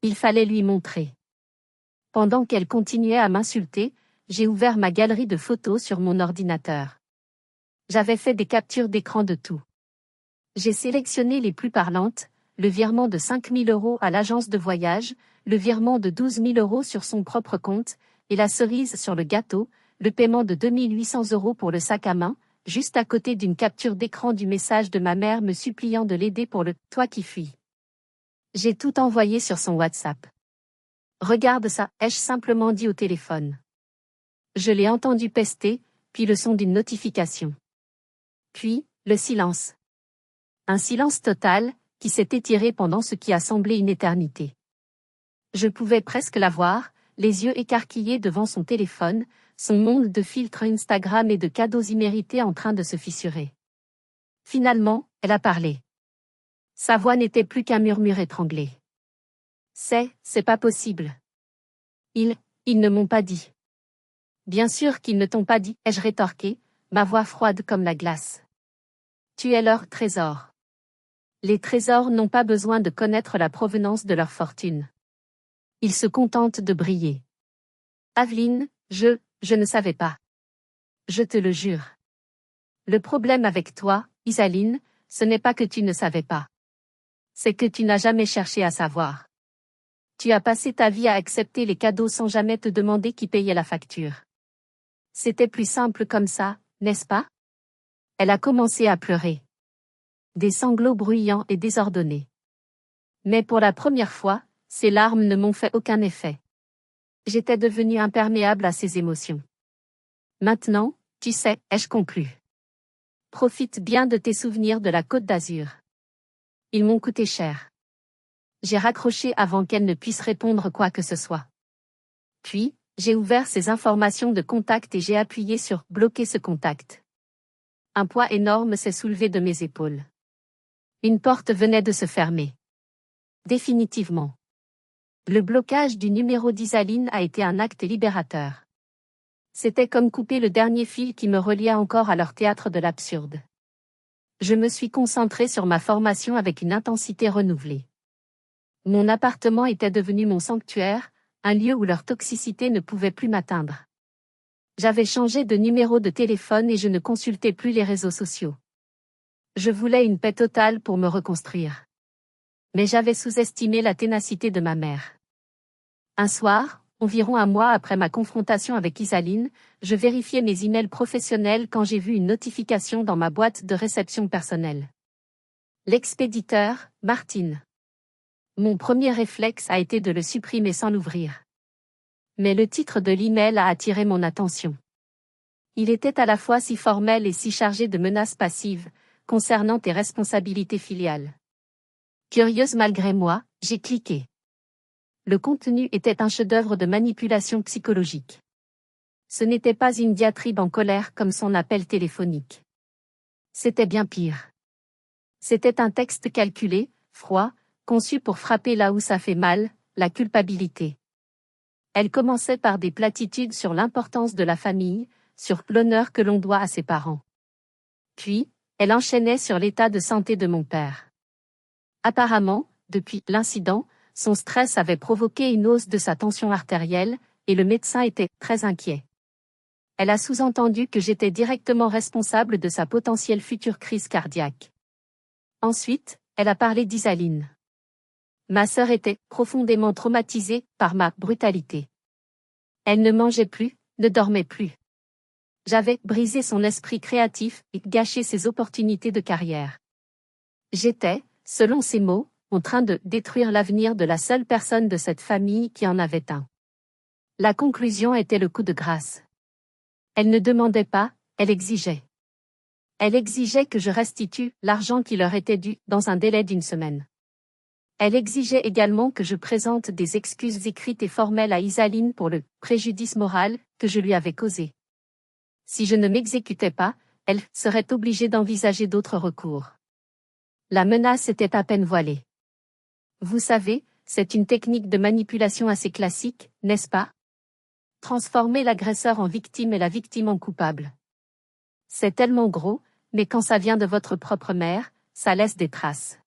Il fallait lui montrer. Pendant qu'elle continuait à m'insulter, j'ai ouvert ma galerie de photos sur mon ordinateur. J'avais fait des captures d'écran de tout. J'ai sélectionné les plus parlantes, le virement de 5 000 € à l'agence de voyage, le virement de 12 000 € sur son propre compte, et la cerise sur le gâteau, le paiement de 2 800 € pour le sac à main, juste à côté d'une capture d'écran du message de ma mère me suppliant de l'aider pour le « toi qui fuis ». J'ai tout envoyé sur son WhatsApp. Regarde ça, ai-je simplement dit au téléphone. Je l'ai entendu pester, puis le son d'une notification. Puis, le silence. Un silence total, qui s'est étiré pendant ce qui a semblé une éternité. Je pouvais presque la voir, les yeux écarquillés devant son téléphone, son monde de filtres Instagram et de cadeaux immérités en train de se fissurer. Finalement, elle a parlé. Sa voix n'était plus qu'un murmure étranglé. C'est pas possible. Ils ne m'ont pas dit. Bien sûr qu'ils ne t'ont pas dit, ai-je rétorqué, ma voix froide comme la glace. Tu es leur trésor. Les trésors n'ont pas besoin de connaître la provenance de leur fortune. Ils se contentent de briller. Aveline, je ne savais pas. Je te le jure. Le problème avec toi, Isaline, ce n'est pas que tu ne savais pas. C'est que tu n'as jamais cherché à savoir. Tu as passé ta vie à accepter les cadeaux sans jamais te demander qui payait la facture. C'était plus simple comme ça, n'est-ce pas? Elle a commencé à pleurer. Des sanglots bruyants et désordonnés. Mais pour la première fois, ces larmes ne m'ont fait aucun effet. J'étais devenue imperméable à ces émotions. Maintenant, tu sais, ai-je conclu. Profite bien de tes souvenirs de la Côte d'Azur. Ils m'ont coûté cher. J'ai raccroché avant qu'elle ne puisse répondre quoi que ce soit. Puis, j'ai ouvert ses informations de contact et j'ai appuyé sur « Bloquer ce contact ». Un poids énorme s'est soulevé de mes épaules. Une porte venait de se fermer. Définitivement. Le blocage du numéro d'Isaline a été un acte libérateur. C'était comme couper le dernier fil qui me reliait encore à leur théâtre de l'absurde. Je me suis concentrée sur ma formation avec une intensité renouvelée. Mon appartement était devenu mon sanctuaire, un lieu où leur toxicité ne pouvait plus m'atteindre. J'avais changé de numéro de téléphone et je ne consultais plus les réseaux sociaux. Je voulais une paix totale pour me reconstruire. Mais j'avais sous-estimé la ténacité de ma mère. Un soir, environ un mois après ma confrontation avec Isaline, je vérifiais mes emails professionnels quand j'ai vu une notification dans ma boîte de réception personnelle. L'expéditeur, Martine. Mon premier réflexe a été de le supprimer sans l'ouvrir. Mais le titre de l'email a attiré mon attention. Il était à la fois si formel et si chargé de menaces passives, concernant tes responsabilités filiales. Curieuse malgré moi, j'ai cliqué. Le contenu était un chef-d'œuvre de manipulation psychologique. Ce n'était pas une diatribe en colère comme son appel téléphonique. C'était bien pire. C'était un texte calculé, froid, conçu pour frapper là où ça fait mal, la culpabilité. Elle commençait par des platitudes sur l'importance de la famille, sur l'honneur que l'on doit à ses parents. Puis, elle enchaînait sur l'état de santé de mon père. Apparemment, depuis l'incident, son stress avait provoqué une hausse de sa tension artérielle, et le médecin était très inquiet. Elle a sous-entendu que j'étais directement responsable de sa potentielle future crise cardiaque. Ensuite, elle a parlé d'Isaline. Ma sœur était profondément traumatisée par ma brutalité. Elle ne mangeait plus, ne dormait plus. J'avais brisé son esprit créatif et gâché ses opportunités de carrière. J'étais, selon ses mots, en train de détruire l'avenir de la seule personne de cette famille qui en avait un. La conclusion était le coup de grâce. Elle ne demandait pas, elle exigeait. Elle exigeait que je restitue l'argent qui leur était dû dans un délai d'1 semaine. Elle exigeait également que je présente des excuses écrites et formelles à Isaline pour le préjudice moral que je lui avais causé. Si je ne m'exécutais pas, elle serait obligée d'envisager d'autres recours. La menace était à peine voilée. Vous savez, c'est une technique de manipulation assez classique, n'est-ce pas? Transformer l'agresseur en victime et la victime en coupable. C'est tellement gros, mais quand ça vient de votre propre mère, ça laisse des traces.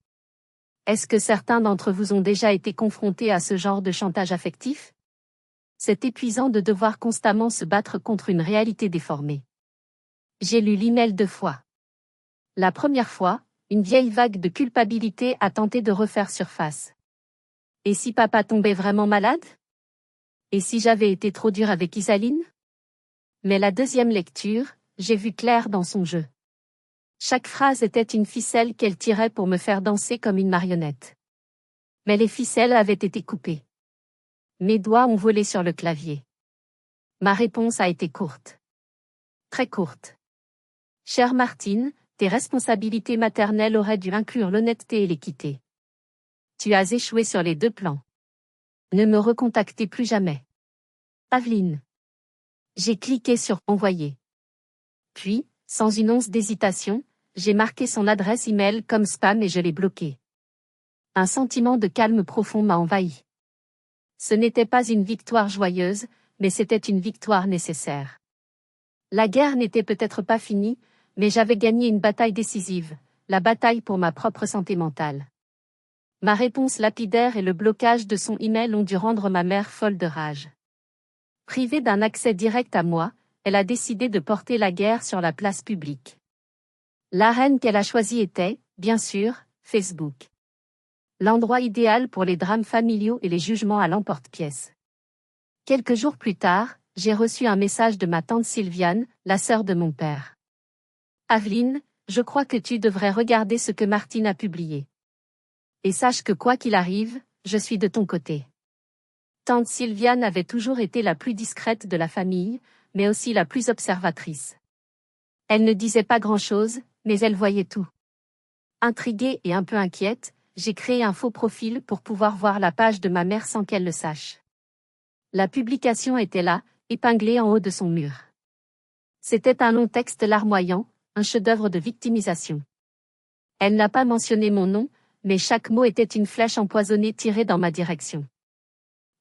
Est-ce que certains d'entre vous ont déjà été confrontés à ce genre de chantage affectif? C'est épuisant de devoir constamment se battre contre une réalité déformée. J'ai lu l'email 2 fois. La première fois, une vieille vague de culpabilité a tenté de refaire surface. Et si papa tombait vraiment malade? Et si j'avais été trop dur avec Isaline? Mais la deuxième lecture, j'ai vu clair dans son jeu. Chaque phrase était une ficelle qu'elle tirait pour me faire danser comme une marionnette. Mais les ficelles avaient été coupées. Mes doigts ont volé sur le clavier. Ma réponse a été courte. Très courte. Chère Martine, tes responsabilités maternelles auraient dû inclure l'honnêteté et l'équité. Tu as échoué sur les 2 plans. Ne me recontactez plus jamais. Aveline. J'ai cliqué sur « Envoyer ». Puis, sans une once d'hésitation, j'ai marqué son adresse email comme spam et je l'ai bloqué. Un sentiment de calme profond m'a envahi. Ce n'était pas une victoire joyeuse, mais c'était une victoire nécessaire. La guerre n'était peut-être pas finie, mais j'avais gagné une bataille décisive, la bataille pour ma propre santé mentale. Ma réponse lapidaire et le blocage de son email ont dû rendre ma mère folle de rage. Privée d'un accès direct à moi, elle a décidé de porter la guerre sur la place publique. L'arène qu'elle a choisie était, bien sûr, Facebook. L'endroit idéal pour les drames familiaux et les jugements à l'emporte-pièce. Quelques jours plus tard, j'ai reçu un message de ma tante Sylviane, la sœur de mon père. Aveline, je crois que tu devrais regarder ce que Martine a publié. Et sache que quoi qu'il arrive, je suis de ton côté. Tante Sylviane avait toujours été la plus discrète de la famille, mais aussi la plus observatrice. Elle ne disait pas grand-chose, mais elle voyait tout. Intriguée et un peu inquiète, j'ai créé un faux profil pour pouvoir voir la page de ma mère sans qu'elle le sache. La publication était là, épinglée en haut de son mur. C'était un long texte larmoyant, un chef-d'œuvre de victimisation. Elle n'a pas mentionné mon nom, mais chaque mot était une flèche empoisonnée tirée dans ma direction.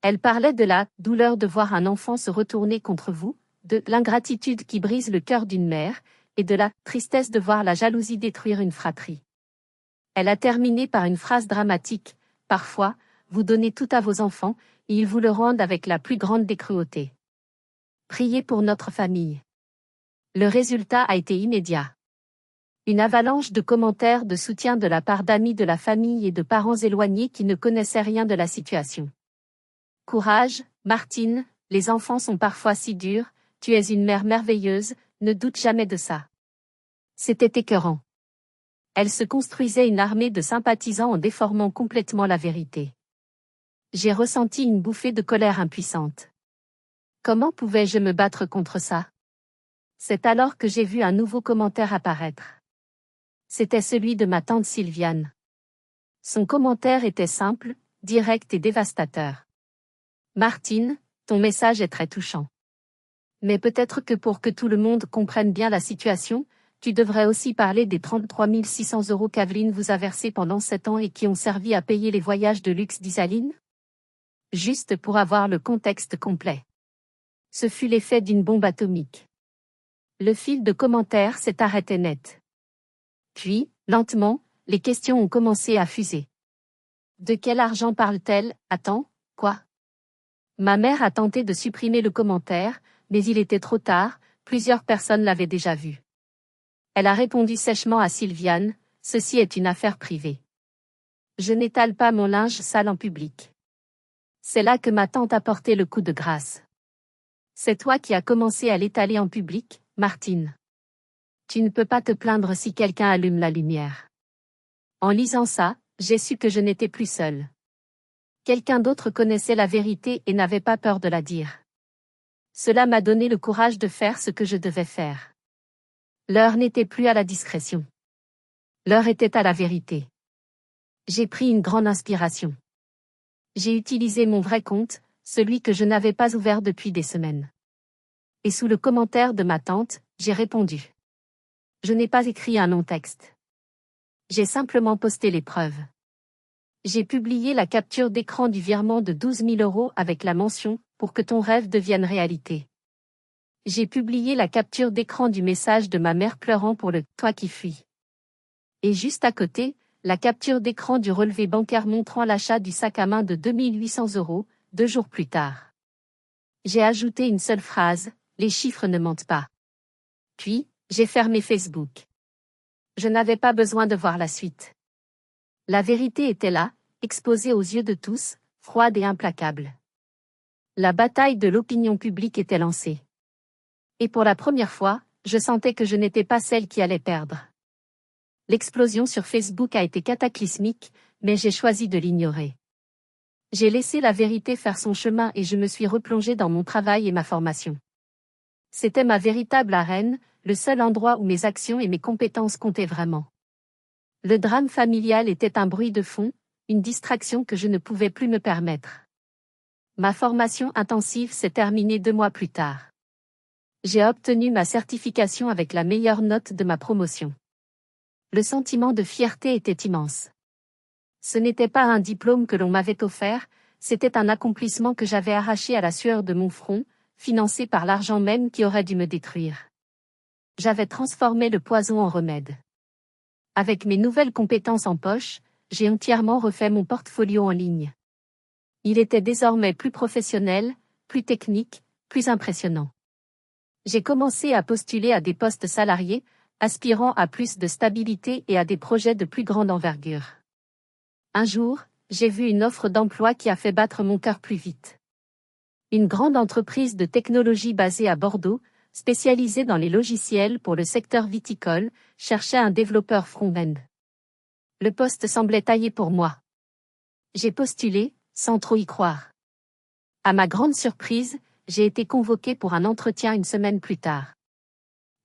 Elle parlait de la douleur de voir un enfant se retourner contre vous, de l'ingratitude qui brise le cœur d'une mère, et de la tristesse de voir la jalousie détruire une fratrie. Elle a terminé par une phrase dramatique, « Parfois, vous donnez tout à vos enfants, et ils vous le rendent avec la plus grande des cruautés. Priez pour notre famille. » Le résultat a été immédiat. Une avalanche de commentaires de soutien de la part d'amis de la famille et de parents éloignés qui ne connaissaient rien de la situation. Courage, Martine, les enfants sont parfois si durs, tu es une mère merveilleuse, ne doute jamais de ça. C'était écœurant. Elle se construisait une armée de sympathisants en déformant complètement la vérité. J'ai ressenti une bouffée de colère impuissante. Comment pouvais-je me battre contre ça? C'est alors que j'ai vu un nouveau commentaire apparaître. C'était celui de ma tante Sylviane. Son commentaire était simple, direct et dévastateur. Martine, ton message est très touchant. Mais peut-être que pour que tout le monde comprenne bien la situation, tu devrais aussi parler des 33 600 € qu'Aveline vous a versés pendant 7 ans et qui ont servi à payer les voyages de luxe d'Isaline? Juste pour avoir le contexte complet. Ce fut l'effet d'une bombe atomique. Le fil de commentaires s'est arrêté net. Puis, lentement, les questions ont commencé à fuser. De quel argent parle-t-elle? Attends, quoi? Ma mère a tenté de supprimer le commentaire, mais il était trop tard, plusieurs personnes l'avaient déjà vu. Elle a répondu sèchement à Sylviane, ceci est une affaire privée. Je n'étale pas mon linge sale en public. C'est là que ma tante a porté le coup de grâce. C'est toi qui as commencé à l'étaler en public, Martine. Tu ne peux pas te plaindre si quelqu'un allume la lumière. En lisant ça, j'ai su que je n'étais plus seule. Quelqu'un d'autre connaissait la vérité et n'avait pas peur de la dire. Cela m'a donné le courage de faire ce que je devais faire. L'heure n'était plus à la discrétion. L'heure était à la vérité. J'ai pris une grande inspiration. J'ai utilisé mon vrai compte, celui que je n'avais pas ouvert depuis des semaines. Et sous le commentaire de ma tante, j'ai répondu. Je n'ai pas écrit un long texte. J'ai simplement posté les preuves. J'ai publié la capture d'écran du virement de 12 000 € avec la mention « Pour que ton rêve devienne réalité ». J'ai publié la capture d'écran du message de ma mère pleurant pour le « Toi qui fuis ». Et juste à côté, la capture d'écran du relevé bancaire montrant l'achat du sac à main de 2 800 €, 2 jours plus tard. J'ai ajouté une seule phrase, les chiffres ne mentent pas. Puis, j'ai fermé Facebook. Je n'avais pas besoin de voir la suite. La vérité était là, exposée aux yeux de tous, froide et implacable. La bataille de l'opinion publique était lancée. Et pour la première fois, je sentais que je n'étais pas celle qui allait perdre. L'explosion sur Facebook a été cataclysmique, mais j'ai choisi de l'ignorer. J'ai laissé la vérité faire son chemin et je me suis replongée dans mon travail et ma formation. C'était ma véritable arène, le seul endroit où mes actions et mes compétences comptaient vraiment. Le drame familial était un bruit de fond, une distraction que je ne pouvais plus me permettre. Ma formation intensive s'est terminée 2 mois plus tard. J'ai obtenu ma certification avec la meilleure note de ma promotion. Le sentiment de fierté était immense. Ce n'était pas un diplôme que l'on m'avait offert, c'était un accomplissement que j'avais arraché à la sueur de mon front, financé par l'argent même qui aurait dû me détruire. J'avais transformé le poison en remède. Avec mes nouvelles compétences en poche, j'ai entièrement refait mon portfolio en ligne. Il était désormais plus professionnel, plus technique, plus impressionnant. J'ai commencé à postuler à des postes salariés, aspirant à plus de stabilité et à des projets de plus grande envergure. Un jour, j'ai vu une offre d'emploi qui a fait battre mon cœur plus vite. Une grande entreprise de technologie basée à Bordeaux, spécialisée dans les logiciels pour le secteur viticole, cherchait un développeur front-end. Le poste semblait taillé pour moi. J'ai postulé, sans trop y croire. À ma grande surprise, j'ai été convoqué pour un entretien une semaine plus tard.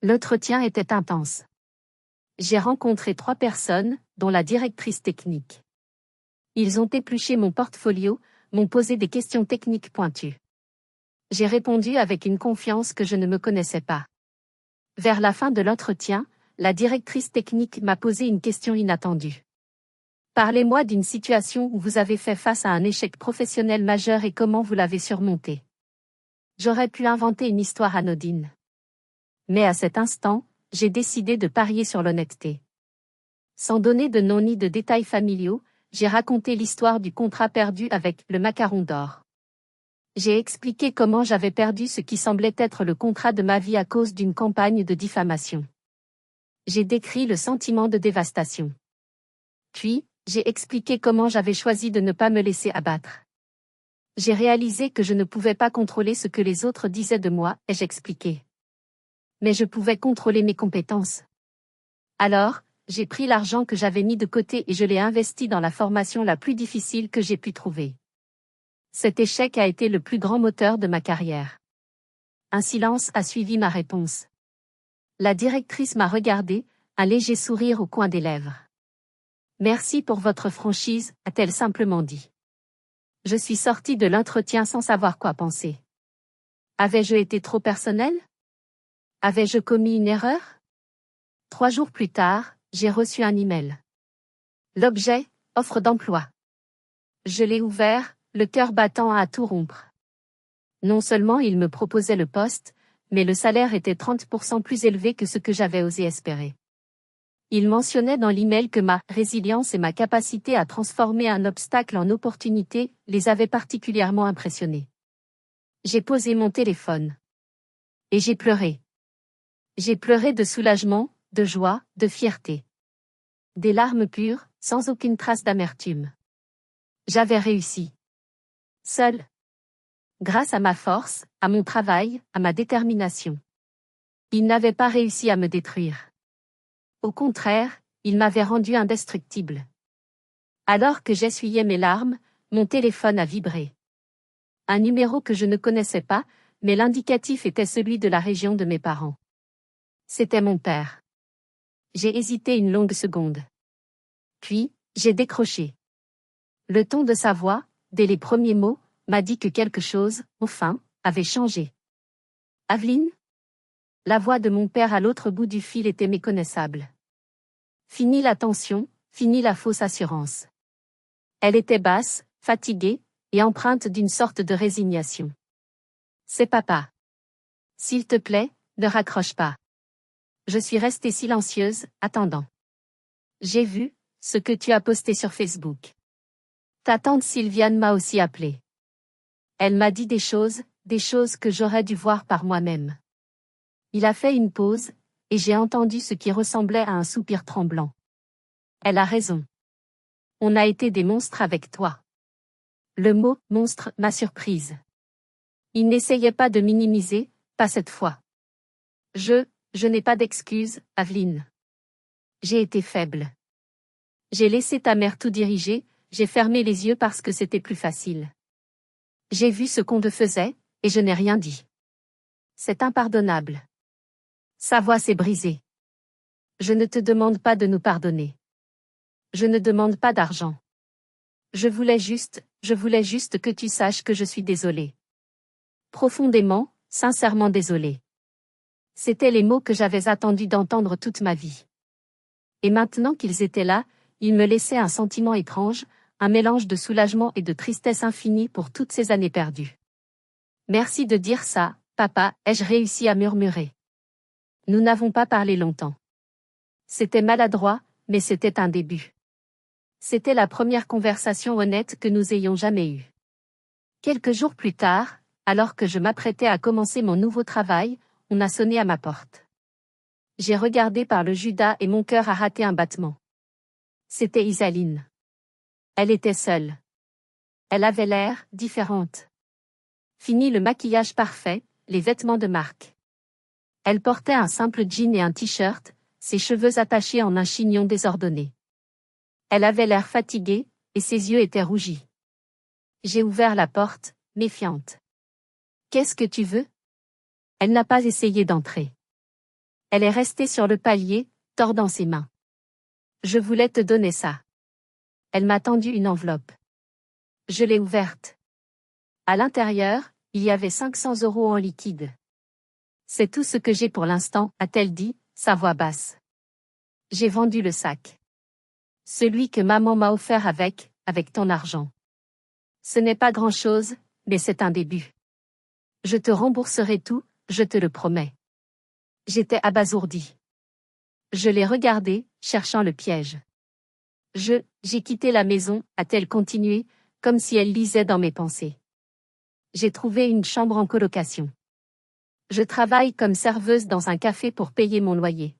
L'entretien était intense. J'ai rencontré 3 personnes, dont la directrice technique. Ils ont épluché mon portfolio, m'ont posé des questions techniques pointues. J'ai répondu avec une confiance que je ne me connaissais pas. Vers la fin de l'entretien, la directrice technique m'a posé une question inattendue. Parlez-moi d'une situation où vous avez fait face à un échec professionnel majeur et comment vous l'avez surmonté. J'aurais pu inventer une histoire anodine. Mais à cet instant, j'ai décidé de parier sur l'honnêteté. Sans donner de nom ni de détails familiaux, j'ai raconté l'histoire du contrat perdu avec le Macaron d'or. J'ai expliqué comment j'avais perdu ce qui semblait être le contrat de ma vie à cause d'une campagne de diffamation. J'ai décrit le sentiment de dévastation. Puis, j'ai expliqué comment j'avais choisi de ne pas me laisser abattre. J'ai réalisé que je ne pouvais pas contrôler ce que les autres disaient de moi, ai-je expliqué. Mais je pouvais contrôler mes compétences. Alors, j'ai pris l'argent que j'avais mis de côté et je l'ai investi dans la formation la plus difficile que j'ai pu trouver. Cet échec a été le plus grand moteur de ma carrière. Un silence a suivi ma réponse. La directrice m'a regardé, un léger sourire au coin des lèvres. Merci pour votre franchise, a-t-elle simplement dit. Je suis sortie de l'entretien sans savoir quoi penser. Avais-je été trop personnel? Avais-je commis une erreur? 3 jours plus tard, j'ai reçu un email. L'objet, offre d'emploi. Je l'ai ouvert, le cœur battant à tout rompre. Non seulement il me proposait le poste, mais le salaire était 30% plus élevé que ce que j'avais osé espérer. Il mentionnait dans l'email que ma résilience et ma capacité à transformer un obstacle en opportunité les avaient particulièrement impressionnés. J'ai posé mon téléphone. Et j'ai pleuré. J'ai pleuré de soulagement, de joie, de fierté. Des larmes pures, sans aucune trace d'amertume. J'avais réussi. Seul. Grâce à ma force, à mon travail, à ma détermination. Il n'avait pas réussi à me détruire. Au contraire, il m'avait rendu indestructible. Alors que j'essuyais mes larmes, mon téléphone a vibré. Un numéro que je ne connaissais pas, mais l'indicatif était celui de la région de mes parents. C'était mon père. J'ai hésité une longue seconde. Puis, j'ai décroché. Le ton de sa voix, dès les premiers mots, m'a dit que quelque chose, enfin, avait changé. Aveline? La voix de mon père à l'autre bout du fil était méconnaissable. Fini la tension, fini la fausse assurance. Elle était basse, fatiguée, et empreinte d'une sorte de résignation. C'est papa. S'il te plaît, ne raccroche pas. Je suis restée silencieuse, attendant. J'ai vu ce que tu as posté sur Facebook. Ta tante Sylviane m'a aussi appelé. Elle m'a dit des choses que j'aurais dû voir par moi-même. Il a fait une pause, et j'ai entendu ce qui ressemblait à un soupir tremblant. Elle a raison. On a été des monstres avec toi. Le mot « monstre » m'a surprise. Il n'essayait pas de minimiser, pas cette fois. Je n'ai pas d'excuses, Aveline. J'ai été faible. J'ai laissé ta mère tout diriger, j'ai fermé les yeux parce que c'était plus facile. J'ai vu ce qu'on te faisait, et je n'ai rien dit. C'est impardonnable. Sa voix s'est brisée. Je ne te demande pas de nous pardonner. Je ne demande pas d'argent. Je voulais juste que tu saches que je suis désolée. Profondément, sincèrement désolée. C'étaient les mots que j'avais attendu d'entendre toute ma vie. Et maintenant qu'ils étaient là, ils me laissaient un sentiment étrange, un mélange de soulagement et de tristesse infinie pour toutes ces années perdues. Merci de dire ça, papa, ai-je réussi à murmurer. Nous n'avons pas parlé longtemps. C'était maladroit, mais c'était un début. C'était la première conversation honnête que nous ayons jamais eue. Quelques jours plus tard, alors que je m'apprêtais à commencer mon nouveau travail, on a sonné à ma porte. J'ai regardé par le Judas et mon cœur a raté un battement. C'était Isaline. Elle était seule. Elle avait l'air différente. Fini le maquillage parfait, les vêtements de marque. Elle portait un simple jean et un t-shirt, ses cheveux attachés en un chignon désordonné. Elle avait l'air fatiguée, et ses yeux étaient rougis. J'ai ouvert la porte, méfiante. Qu'est-ce que tu veux? Elle n'a pas essayé d'entrer. Elle est restée sur le palier, tordant ses mains. Je voulais te donner ça. Elle m'a tendu une enveloppe. Je l'ai ouverte. À l'intérieur, il y avait 500 € en liquide. C'est tout ce que j'ai pour l'instant, a-t-elle dit, sa voix basse. J'ai vendu le sac. Celui que maman m'a offert avec ton argent. Ce n'est pas grand-chose, mais c'est un début. Je te rembourserai tout, je te le promets. J'étais abasourdie. Je l'ai regardé, cherchant le piège. J'ai quitté la maison, a-t-elle continué, comme si elle lisait dans mes pensées. J'ai trouvé une chambre en colocation. Je travaille comme serveuse dans un café pour payer mon loyer.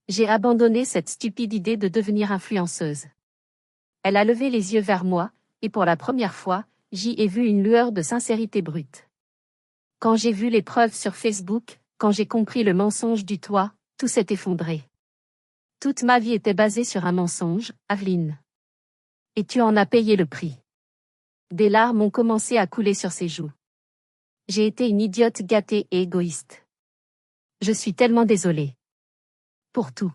J'ai abandonné cette stupide idée de devenir influenceuse. Elle a levé les yeux vers moi, et pour la première fois, j'y ai vu une lueur de sincérité brute. Quand j'ai vu les preuves sur Facebook, quand j'ai compris le mensonge du toit, tout s'est effondré. Toute ma vie était basée sur un mensonge, Aveline. Et tu en as payé le prix. Des larmes ont commencé à couler sur ses joues. J'ai été une idiote gâtée et égoïste. Je suis tellement désolée. Pour tout.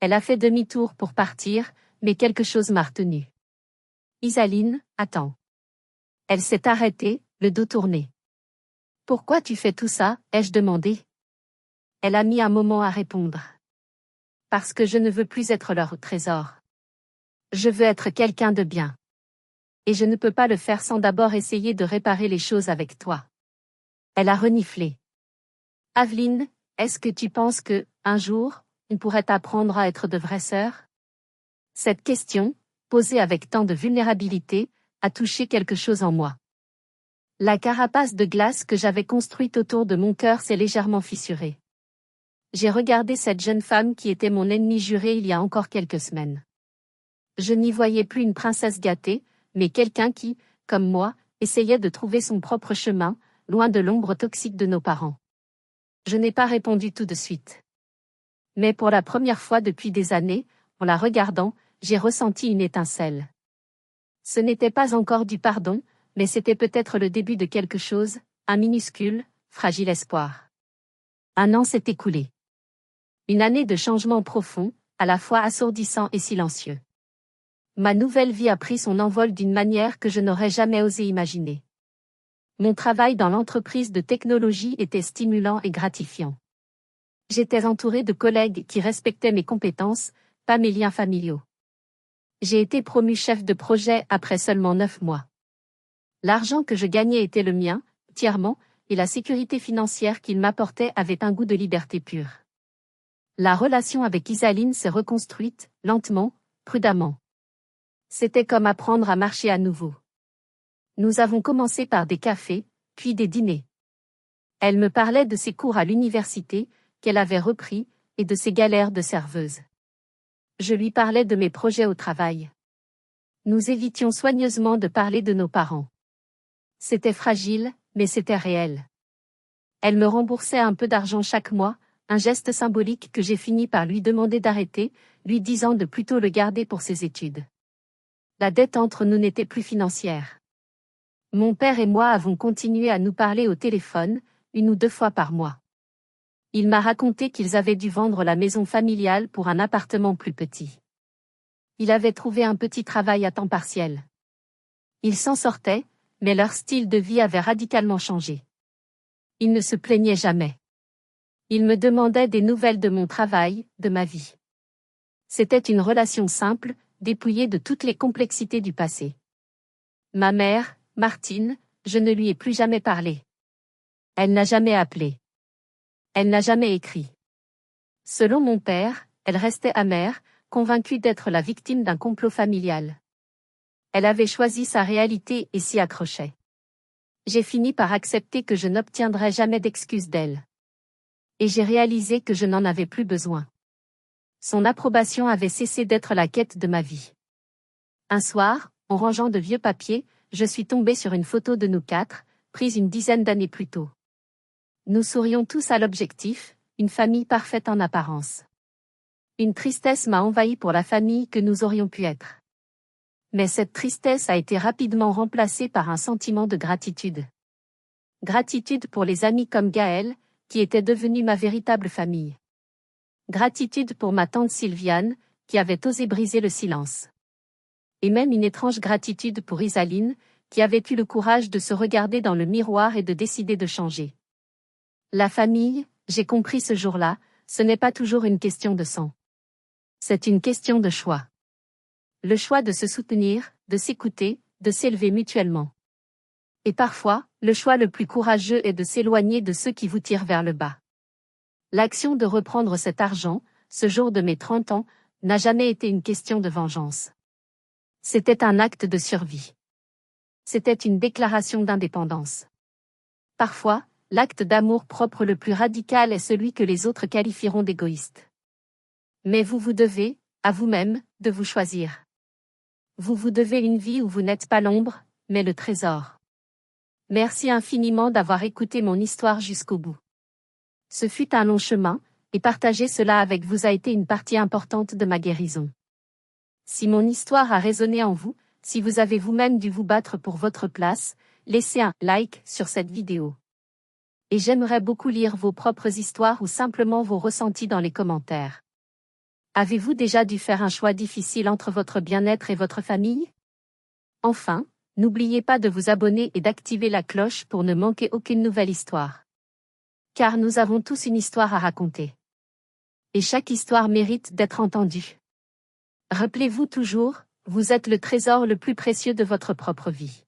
Elle a fait demi-tour pour partir, mais quelque chose m'a retenue. Isaline, attends. Elle s'est arrêtée, le dos tourné. Pourquoi tu fais tout ça, ai-je demandé. Elle a mis un moment à répondre. Parce que je ne veux plus être leur trésor. Je veux être quelqu'un de bien. Et je ne peux pas le faire sans d'abord essayer de réparer les choses avec toi. Elle a reniflé. Aveline, est-ce que tu penses que, un jour, on pourrait apprendre à être de vraies sœurs? Cette question, posée avec tant de vulnérabilité, a touché quelque chose en moi. La carapace de glace que j'avais construite autour de mon cœur s'est légèrement fissurée. J'ai regardé cette jeune femme qui était mon ennemie juré il y a encore quelques semaines. Je n'y voyais plus une princesse gâtée, mais quelqu'un qui, comme moi, essayait de trouver son propre chemin, loin de l'ombre toxique de nos parents. Je n'ai pas répondu tout de suite. Mais pour la première fois depuis des années, en la regardant, j'ai ressenti une étincelle. Ce n'était pas encore du pardon, mais c'était peut-être le début de quelque chose, un minuscule, fragile espoir. 1 an s'est écoulé. Une année de changement profond, à la fois assourdissant et silencieux. Ma nouvelle vie a pris son envol d'une manière que je n'aurais jamais osé imaginer. Mon travail dans l'entreprise de technologie était stimulant et gratifiant. J'étais entourée de collègues qui respectaient mes compétences, pas mes liens familiaux. J'ai été promu chef de projet après seulement 9 mois. L'argent que je gagnais était le mien, entièrement, et la sécurité financière qu'il m'apportait avait un goût de liberté pure. La relation avec Isaline s'est reconstruite, lentement, prudemment. C'était comme apprendre à marcher à nouveau. Nous avons commencé par des cafés, puis des dîners. Elle me parlait de ses cours à l'université, qu'elle avait repris, et de ses galères de serveuse. Je lui parlais de mes projets au travail. Nous évitions soigneusement de parler de nos parents. C'était fragile, mais c'était réel. Elle me remboursait un peu d'argent chaque mois, un geste symbolique que j'ai fini par lui demander d'arrêter, lui disant de plutôt le garder pour ses études. La dette entre nous n'était plus financière. Mon père et moi avons continué à nous parler au téléphone, 1 ou 2 fois par mois. Il m'a raconté qu'ils avaient dû vendre la maison familiale pour un appartement plus petit. Il avait trouvé un petit travail à temps partiel. Ils s'en sortaient, mais leur style de vie avait radicalement changé. Ils ne se plaignaient jamais. Ils me demandaient des nouvelles de mon travail, de ma vie. C'était une relation simple, dépouillée de toutes les complexités du passé. Ma mère, Martine, je ne lui ai plus jamais parlé. Elle n'a jamais appelé. Elle n'a jamais écrit. Selon mon père, elle restait amère, convaincue d'être la victime d'un complot familial. Elle avait choisi sa réalité et s'y accrochait. J'ai fini par accepter que je n'obtiendrais jamais d'excuses d'elle. Et j'ai réalisé que je n'en avais plus besoin. Son approbation avait cessé d'être la quête de ma vie. Un soir, en rangeant de vieux papiers, je suis tombée sur une photo de nous 4, prise une dizaine d'années plus tôt. Nous sourions tous à l'objectif, une famille parfaite en apparence. Une tristesse m'a envahi pour la famille que nous aurions pu être. Mais cette tristesse a été rapidement remplacée par un sentiment de gratitude. Gratitude pour les amis comme Gaël, qui était devenue ma véritable famille. Gratitude pour ma tante Sylviane, qui avait osé briser le silence. Et même une étrange gratitude pour Isaline, qui avait eu le courage de se regarder dans le miroir et de décider de changer. La famille, j'ai compris ce jour-là, ce n'est pas toujours une question de sang. C'est une question de choix. Le choix de se soutenir, de s'écouter, de s'élever mutuellement. Et parfois, le choix le plus courageux est de s'éloigner de ceux qui vous tirent vers le bas. L'action de reprendre cet argent, ce jour de mes 30 ans, n'a jamais été une question de vengeance. C'était un acte de survie. C'était une déclaration d'indépendance. Parfois, l'acte d'amour propre le plus radical est celui que les autres qualifieront d'égoïste. Mais vous devez, à vous-même, de vous choisir. Vous devez une vie où vous n'êtes pas l'ombre, mais le trésor. Merci infiniment d'avoir écouté mon histoire jusqu'au bout. Ce fut un long chemin, et partager cela avec vous a été une partie importante de ma guérison. Si mon histoire a résonné en vous, si vous avez vous-même dû vous battre pour votre place, laissez un like sur cette vidéo. Et j'aimerais beaucoup lire vos propres histoires ou simplement vos ressentis dans les commentaires. Avez-vous déjà dû faire un choix difficile entre votre bien-être et votre famille? Enfin, n'oubliez pas de vous abonner et d'activer la cloche pour ne manquer aucune nouvelle histoire. Car nous avons tous une histoire à raconter. Et chaque histoire mérite d'être entendue. Rappelez-vous toujours, vous êtes le trésor le plus précieux de votre propre vie.